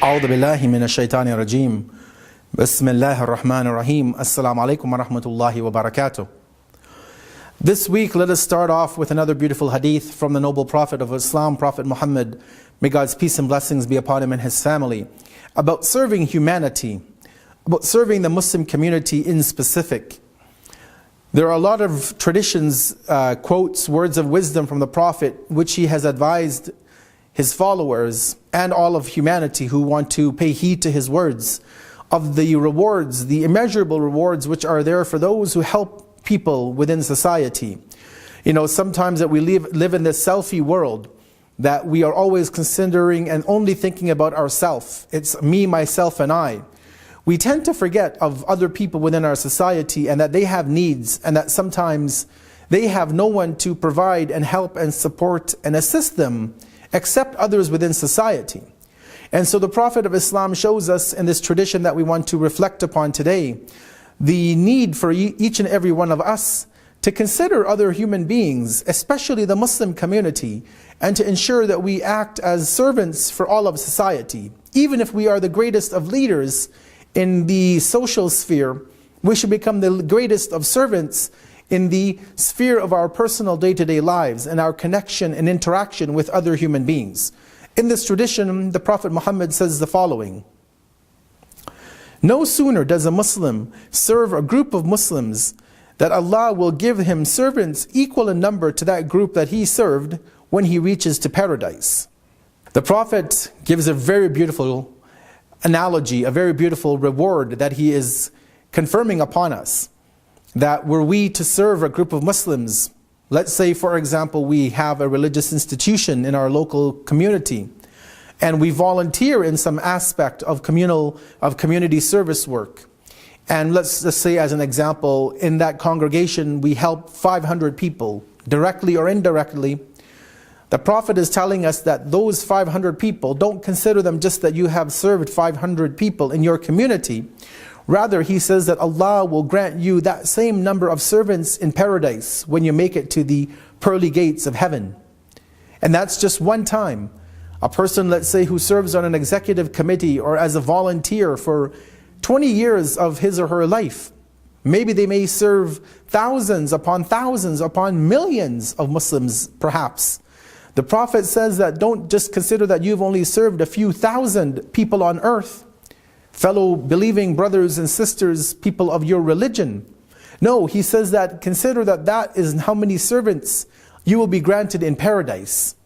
أعوذ بالله من الشيطان الرجيم بسم الله الرحمن الرحيم السلام عليكم ورحمة الله وبركاته. This week, let us start off with another beautiful hadith from the noble Prophet of Islam, Prophet Muhammad, may God's peace and blessings be upon him and his family, about serving humanity, about serving the Muslim community in specific. There are a lot of traditions, quotes, words of wisdom from the Prophet, which he has advised his followers and all of humanity who want to pay heed to his words, of the rewards, the immeasurable rewards which are there for those who help people within society. You know, sometimes that we live in this selfie world, that we are always considering and only thinking about ourselves. It's me, myself, and I. We tend to forget of other people within our society and that they have needs, and that sometimes they have no one to provide and help and support and assist them except others within society. And so the Prophet of Islam shows us in this tradition that we want to reflect upon today, the need for each and every one of us to consider other human beings, especially the Muslim community, and to ensure that we act as servants for all of society. Even if we are the greatest of leaders in the social sphere, we should become the greatest of servants in the sphere of our personal day-to-day lives and our connection and interaction with other human beings. In this tradition, the Prophet Muhammad says the following: no sooner does a Muslim serve a group of Muslims that Allah will give him servants equal in number to that group that he served when he reaches to paradise. The Prophet gives a very beautiful analogy, a very beautiful reward that he is confirming upon us. That were we to serve a group of Muslims, let's say for example we have a religious institution in our local community and we volunteer in some aspect of community service work, and let's just say as an example, in that congregation we help 500 people directly or indirectly. The Prophet is telling us that those 500 people, don't consider them just that you have served 500 people in your community. Rather, he says that Allah will grant you that same number of servants in paradise when you make it to the pearly gates of heaven. And that's just one time. A person, let's say, who serves on an executive committee or as a volunteer for 20 years of his or her life, maybe they may serve thousands upon millions of Muslims perhaps. The Prophet says that don't just consider that you've only served a few thousand people on earth, fellow believing brothers and sisters, people of your religion. No, he says that consider that that is how many servants you will be granted in paradise.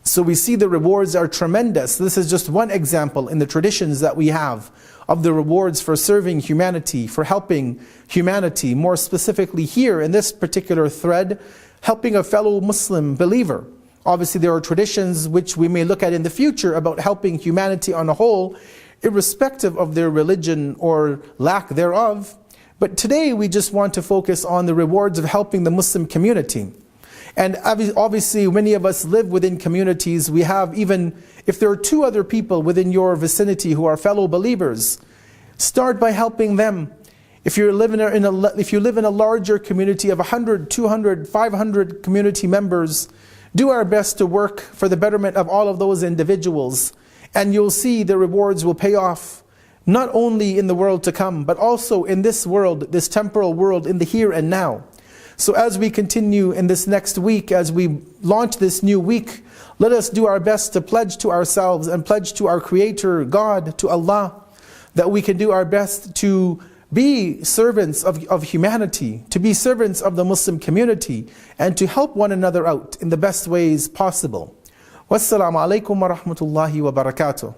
So we see the rewards are tremendous. This is just one example in the traditions that we have of the rewards for serving humanity, for helping humanity, more specifically here in this particular thread, helping a fellow Muslim believer. Obviously there are traditions which we may look at in the future about helping humanity on a whole, irrespective of their religion or lack thereof. But today we just want to focus on the rewards of helping the Muslim community. And obviously many of us live within communities. We have, even if there are two other people within your vicinity who are fellow believers, start by helping them. If you live in a larger community of 100, 200, 500 community members, do our best to work for the betterment of all of those individuals. And you'll see the rewards will pay off, not only in the world to come, but also in this world, this temporal world, in the here and now. So as we continue in this next week, as we launch this new week, let us do our best to pledge to ourselves and pledge to our Creator, God, to Allah, that we can do our best to be servants of humanity, to be servants of the Muslim community, and to help one another out in the best ways possible. Wassalamu alaikum wa rahmatullahi wa barakatuh.